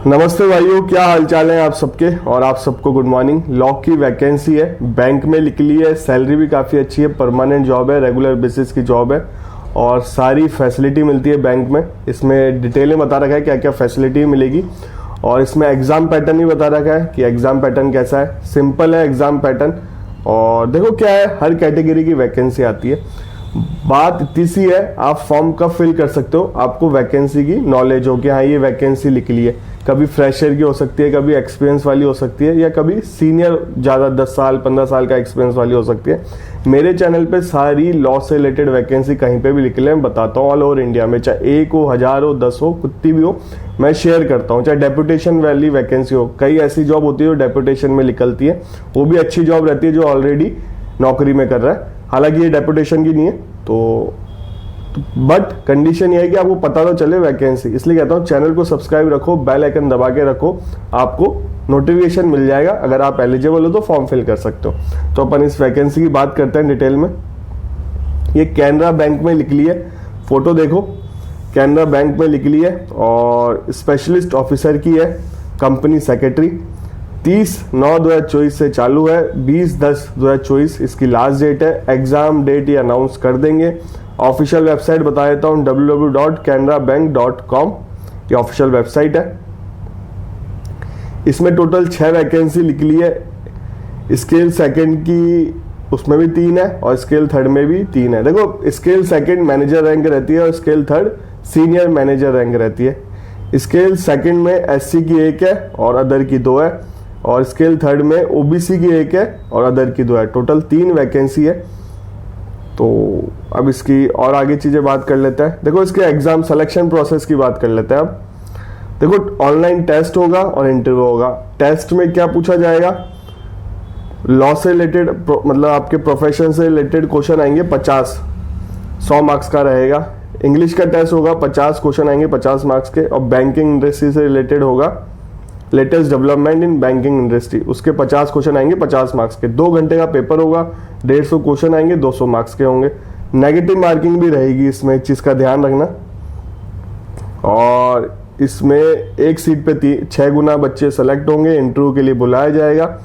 नमस्ते भाइयों, क्या हालचाल है आप सबके। और आप सबको गुड मॉर्निंग। लॉ की वैकेंसी है, बैंक में निकली है, सैलरी भी काफ़ी अच्छी है, परमानेंट जॉब है, रेगुलर बेसिस की जॉब है और सारी फैसिलिटी मिलती है बैंक में। इसमें डिटेल में बता रखा है क्या क्या फैसिलिटी मिलेगी और इसमें एग्ज़ाम पैटर्न भी बता रखा है कि एग्ज़ाम पैटर्न कैसा है। सिंपल है एग्ज़ाम पैटर्न। और देखो क्या है, हर कैटेगरी की वैकेंसी आती है। बात इतनी सी है, आप फॉर्म कब फिल कर सकते हो, आपको वैकेंसी की नॉलेज हो कि हाँ ये वैकेंसी निकली है। कभी फ्रेशर की हो सकती है, कभी एक्सपीरियंस वाली हो सकती है या कभी सीनियर ज़्यादा 10 साल 15 साल का एक्सपीरियंस वाली हो सकती है। मेरे चैनल पे सारी लॉ से रिलेटेड वैकेंसी कहीं पे भी निकले मैं बताता हूँ, ऑल ओवर इंडिया में, चाहे 1 हो, 1000 हो, 10 हो, कितनी भी हो, मैं शेयर करता हूँ। चाहे डेपुटेशन वाली वैकेंसी हो, कई ऐसी जॉब होती है जो डेपुटेशन में निकलती है, वो भी अच्छी जॉब रहती है जो ऑलरेडी नौकरी में कर रहा है। हालांकि ये डेपुटेशन की नहीं है तो बट कंडीशन ये है कि आपको पता तो चले वैकेंसी। इसलिए कहता हूँ चैनल को सब्सक्राइब रखो, बेल आइकन दबा के रखो, आपको नोटिफिकेशन मिल जाएगा। अगर आप एलिजिबल हो तो फॉर्म फिल कर सकते हो। तो अपन इस वैकेंसी की बात करते हैं डिटेल में। ये कैनरा बैंक में निकली है, फोटो देखो, कैनरा बैंक में निकली है और स्पेशलिस्ट ऑफिसर की है, कंपनी सेक्रेटरी। 30/9/2024 से चालू है, 20/10/2024 इसकी लास्ट डेट है। एग्जाम डेट ये अनाउंस कर देंगे। ऑफिशियल वेबसाइट बता देता हूँ, www.canarabank.com ये ऑफिशियल वेबसाइट है। इसमें टोटल 6 वैकेंसी निकली है। स्केल सेकंड की उसमें भी 3 है और स्केल थर्ड में भी 3 है। देखो स्केल सेकंड मैनेजर रैंक रहती है और scale third senior manager rank रहती है। स्केल सेकंड में एससी की 1 है और अदर की 2 है और स्केल थर्ड में ओबीसी की 1 है और अदर की 2 है। टोटल 3 वैकेंसी है। तो अब इसकी और आगे चीज़ें बात कर लेते हैं। देखो इसके एग्जाम सिलेक्शन प्रोसेस की बात कर लेते हैं। अब देखो ऑनलाइन टेस्ट होगा और इंटरव्यू होगा। टेस्ट में क्या पूछा जाएगा, लॉ से रिलेटेड मतलब आपके प्रोफेशन से रिलेटेड क्वेश्चन आएंगे 50, 100 मार्क्स का रहेगा। इंग्लिश का टेस्ट होगा, 50 क्वेश्चन आएंगे 50 मार्क्स के। और बैंकिंग इंडस्ट्री से रिलेटेड होगा, latest development in banking industry, उसके 50 क्वेश्चन आएंगे 50 मार्क्स के। 2 घंटे का पेपर होगा, 150 क्वेश्चन आएंगे, 200 मार्क्स के होंगे। नेगेटिव मार्किंग भी रहेगी इसमें, इस चीज़ का ध्यान रखना। और इसमें एक सीट पे 6 गुना बच्चे सेलेक्ट होंगे, इंटरव्यू के लिए बुलाया जाएगा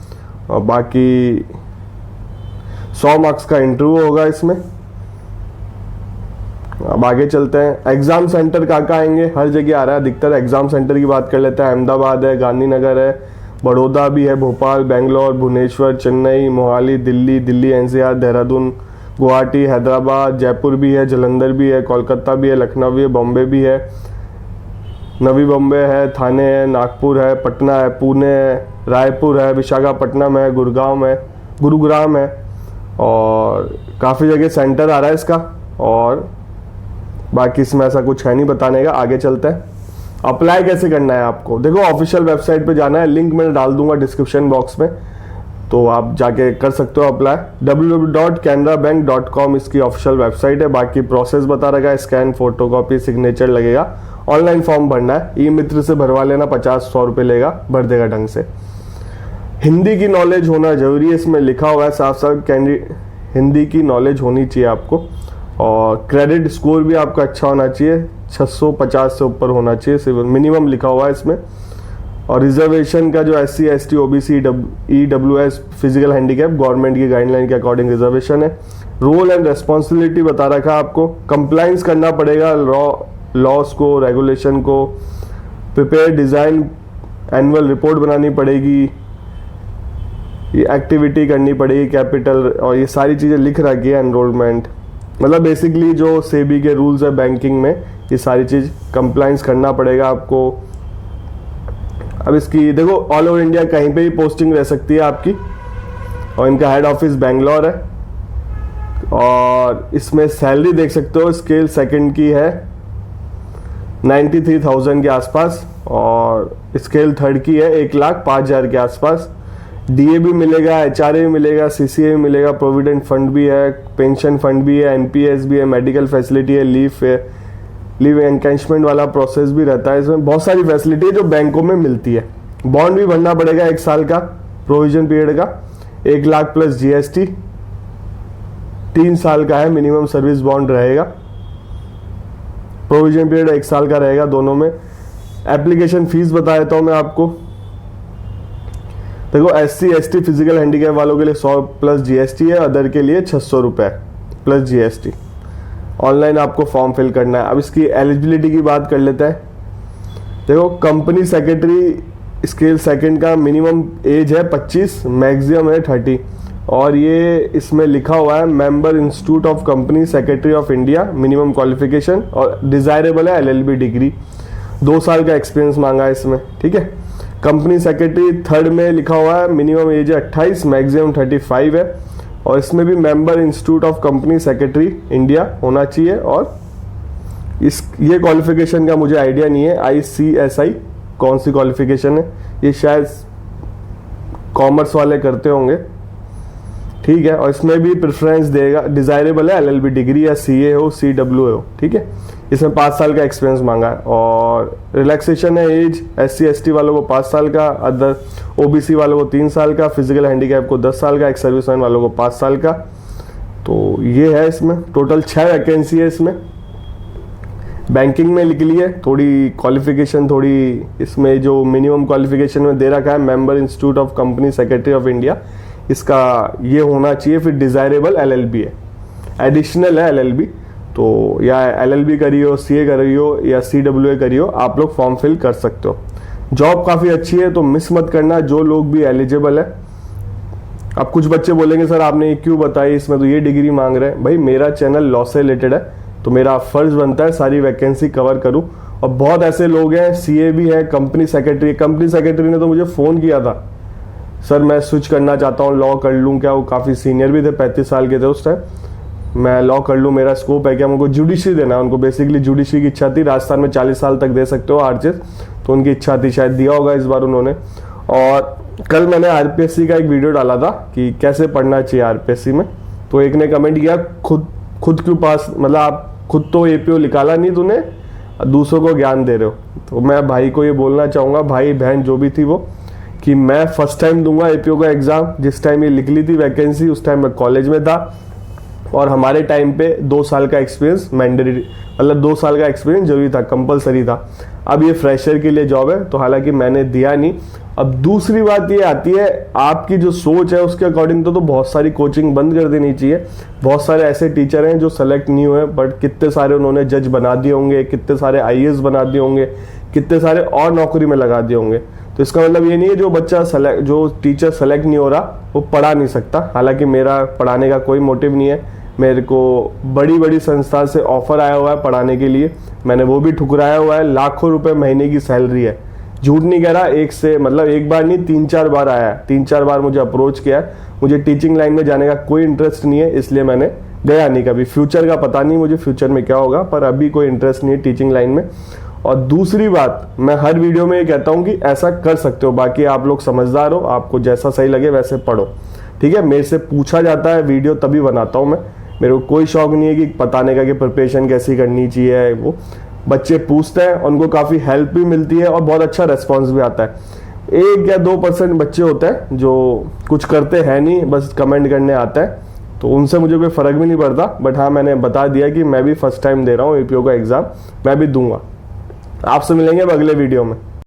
और बाकी 100 मार्क्स का इंटरव्यू होगा इसमें। अब आगे चलते हैं। एग्जाम सेंटर कहाँ आएंगे, हर जगह आ रहा है अधिकतर। एग्जाम सेंटर की बात कर लेते हैं। अहमदाबाद है, गांधीनगर है, बड़ौदा भी है, भोपाल, बेंगलोर, भुवनेश्वर, चेन्नई, मोहाली, दिल्ली एनसीआर, देहरादून, गुवाहाटी, हैदराबाद, जयपुर भी है, जलंधर भी है, कोलकाता भी है, लखनऊ भी है, बॉम्बे भी है, नवी बॉम्बे है, थाने है, नागपुर है, पटना है, पुणे है, रायपुर है, विशाखापट्टनम है, गुरुग्राम है और काफ़ी जगह सेंटर आ रहा है इसका। और बाकी इसमें ऐसा कुछ है नहीं बताने का। आगे चलते हैं। अप्लाई कैसे करना है आपको, देखो ऑफिशियल वेबसाइट पे जाना है, लिंक मैं डाल दूंगा डिस्क्रिप्शन बॉक्स में, तो आप जाके कर सकते हो अप्लाई। www.canarabank.com इसकी ऑफिशियल वेबसाइट है। बाकी प्रोसेस बता रखा है, स्कैन, फोटोकॉपी, सिग्नेचर लगेगा। ऑनलाइन फॉर्म भरना है, ई मित्र से भरवा लेना, 50-100 रुपये लेगा, भर देगा ढंग से। हिंदी की नॉलेज होना जरूरी है, इसमें लिखा हुआ है साफ साफ, हिंदी की नॉलेज होनी चाहिए आपको। और क्रेडिट स्कोर भी आपका अच्छा होना चाहिए, 650 से ऊपर होना चाहिए, सिविल मिनिमम लिखा हुआ है इसमें। और रिजर्वेशन का जो SC ST OBC EWS physical handicap government की गाइडलाइन के अकॉर्डिंग रिजर्वेशन है। रोल एंड रेस्पॉन्सिबिलिटी बता रखा है आपको, कंप्लाइंस करना पड़ेगा लॉस को, रेगुलेशन को, प्रिपेयर डिज़ाइन एनुअल रिपोर्ट बनानी पड़ेगी, ये एक्टिविटी करनी पड़ेगी, कैपिटल, और ये सारी चीज़ें लिख रखी है। एनरोलमेंट मतलब बेसिकली जो सेबी के रूल्स है बैंकिंग में, ये सारी चीज़ कंप्लाइंस करना पड़ेगा आपको। अब इसकी देखो ऑल ओवर इंडिया कहीं पे भी पोस्टिंग रह सकती है आपकी और इनका हेड ऑफिस बेंगलोर है। और इसमें सैलरी देख सकते हो, स्केल सेकंड की है 93,000 के आसपास और स्केल थर्ड की है 1,05,000 के आसपास। डीए भी मिलेगा, HRA भी मिलेगा, CCA भी मिलेगा, प्रोविडेंट फंड भी है, पेंशन फंड भी है, NPS भी है, मेडिकल फैसिलिटी है, लीव एनकैशमेंट वाला प्रोसेस भी रहता है। इसमें बहुत सारी फैसिलिटी है जो बैंकों में मिलती है। बॉन्ड भी भरना पड़ेगा 1 साल का, प्रोविजन पीरियड का 1 लाख प्लस GST, 3 साल का है, मिनिमम सर्विस बॉन्ड रहेगा। प्रोविजन पीरियड 1 साल का रहेगा दोनों में। एप्लीकेशन फीस बता देता हूँ मैं आपको। देखो SC ST फिजिकल हैंडीकैप वालों के लिए 100 प्लस GST है, अदर के लिए 600 रुपये प्लस GST। ऑनलाइन आपको फॉर्म फिल करना है। अब इसकी एलिजिबिलिटी की बात कर लेते हैं। देखो कंपनी सेक्रेटरी स्केल सेकंड का मिनिमम एज है 25, मैक्सिमम है 30, और ये इसमें लिखा हुआ है member institute of company secretary of India, minimum qualification, और डिजायरेबल है LLB डिग्री। 2 साल का एक्सपीरियंस मांगा है इसमें, ठीक है। कंपनी सेक्रेटरी थर्ड में लिखा हुआ है मिनिमम एज है 28, मैक्सिमम 35 है, और इसमें भी member institute of company secretary India होना चाहिए। और ये क्वालिफिकेशन का मुझे आइडिया नहीं है, ICSI कौन सी क्वालिफिकेशन है, ये शायद कॉमर्स वाले करते होंगे, ठीक है। और इसमें भी प्रेफरेंस देगा, डिजायरेबल है LLB डिग्री या CA हो, CWA हो, ठीक है। इसमें 5 साल का एक्सपीरियंस मांगा है, और रिलैक्सेशन है एज SC ST वालों को 5 साल का, अदर OBC वालों को 3 साल का, फिजिकल हैंडीकैप को 10 साल का, एक्स सर्विसमैन वालों को 5 साल का। तो ये है इसमें टोटल 6 वैकेंसी है इसमें। बैंकिंग में लिख ली है, थोड़ी क्वालिफिकेशन थोड़ी इसमें जो मिनिमम क्वालिफिकेशन में दे रखा है member institute of company secretary of India, इसका ये होना चाहिए। फिर डिजायरेबल LLB है, एडिशनल है LLB, तो या LLB करी हो, CA करी हो या CWA करी हो, आप लोग फॉर्म फिल कर सकते हो। जॉब काफ़ी अच्छी है, तो मिस मत करना जो लोग भी एलिजिबल है। अब कुछ बच्चे बोलेंगे सर आपने ये क्यों बताई, इसमें तो ये डिग्री मांग रहे हैं। भाई मेरा चैनल लॉ से रिलेटेड है, तो मेरा फर्ज बनता है सारी वैकेंसी कवर करूं। और बहुत ऐसे लोग हैं, CA भी है, कंपनी सेक्रेटरी ने तो मुझे फ़ोन किया था, सर मैं स्विच करना चाहता हूँ, लॉ कर लूँ क्या। वो काफ़ी सीनियर भी थे, 35 साल के थे उस टाइम। मैं लॉ कर लूँ, मेरा स्कोप है क्या, उनको जुडिशरी देना है। उनको बेसिकली जुडिशरी की इच्छा थी, राजस्थान में 40 साल तक दे सकते हो आर्चेस, तो उनकी इच्छा थी, शायद दिया होगा इस बार उन्होंने। और कल मैंने RPSC का एक वीडियो डाला था कि कैसे पढ़ना चाहिए RPSC में, तो एक ने कमेंट किया खुद क्यों पास, मतलब आप खुद तो APO निकाला नहीं तूने, दूसरों को ज्ञान दे रहे हो। तो मैं भाई को ये बोलना चाहूँगा, भाई बहन जो भी थी वो, कि मैं फर्स्ट टाइम दूंगा APO का एग्ज़ाम। जिस टाइम ये लिख ली थी वैकेंसी उस टाइम मैं कॉलेज में था, और हमारे टाइम पे 2 साल का एक्सपीरियंस मैंडेटरी, मतलब 2 साल का एक्सपीरियंस जरूरी था, कंपलसरी था। अब ये फ्रेशर के लिए जॉब है, तो हालांकि मैंने दिया नहीं। अब दूसरी बात ये आती है, आपकी जो सोच है उसके अकॉर्डिंग तो बहुत सारी कोचिंग बंद कर देनी चाहिए। बहुत सारे ऐसे टीचर हैं जो सेलेक्ट नहीं हुए, बट कितने सारे उन्होंने जज बना दिए होंगे, कितने सारे IAS बना दिए होंगे, कितने सारे और नौकरी में लगा दिए होंगे। तो इसका मतलब ये नहीं है जो टीचर सेलेक्ट नहीं हो रहा वो पढ़ा नहीं सकता। हालांकि मेरा पढ़ाने का कोई मोटिव नहीं है, मेरे को बड़ी बड़ी संस्था से ऑफर आया हुआ है पढ़ाने के लिए, मैंने वो भी ठुकराया हुआ है। लाखों रुपए महीने की सैलरी है, झूठ नहीं कह रहा, एक बार नहीं 3-4 बार आया है, 3-4 बार मुझे अप्रोच किया है। मुझे टीचिंग लाइन में जाने का कोई इंटरेस्ट नहीं है, इसलिए मैंने गया नहीं कभी। फ्यूचर का पता नहीं मुझे, फ्यूचर में क्या होगा, पर अभी कोई इंटरेस्ट नहीं है टीचिंग लाइन में। और दूसरी बात, मैं हर वीडियो में ये कहता हूँ कि ऐसा कर सकते हो, बाकी आप लोग समझदार हो, आपको जैसा सही लगे वैसे पढ़ो, ठीक है। मेरे से पूछा जाता है, वीडियो तभी बनाता हूँ मैं, मेरे को कोई शौक नहीं है कि बताने का कि प्रिपरेशन कैसी करनी चाहिए। वो बच्चे पूछते हैं, उनको काफ़ी हेल्प भी मिलती है और बहुत अच्छा रेस्पॉन्स भी आता है। 1 या 2% बच्चे होते हैं जो कुछ करते हैं नहीं, बस कमेंट करने आता है, तो उनसे मुझे कोई फ़र्क भी नहीं पड़ता। बट हाँ, मैंने बता दिया कि मैं भी फर्स्ट टाइम दे रहा हूँ APO का एग्ज़ाम, मैं भी दूंगा। आपसे मिलेंगे अब अगले वीडियो में।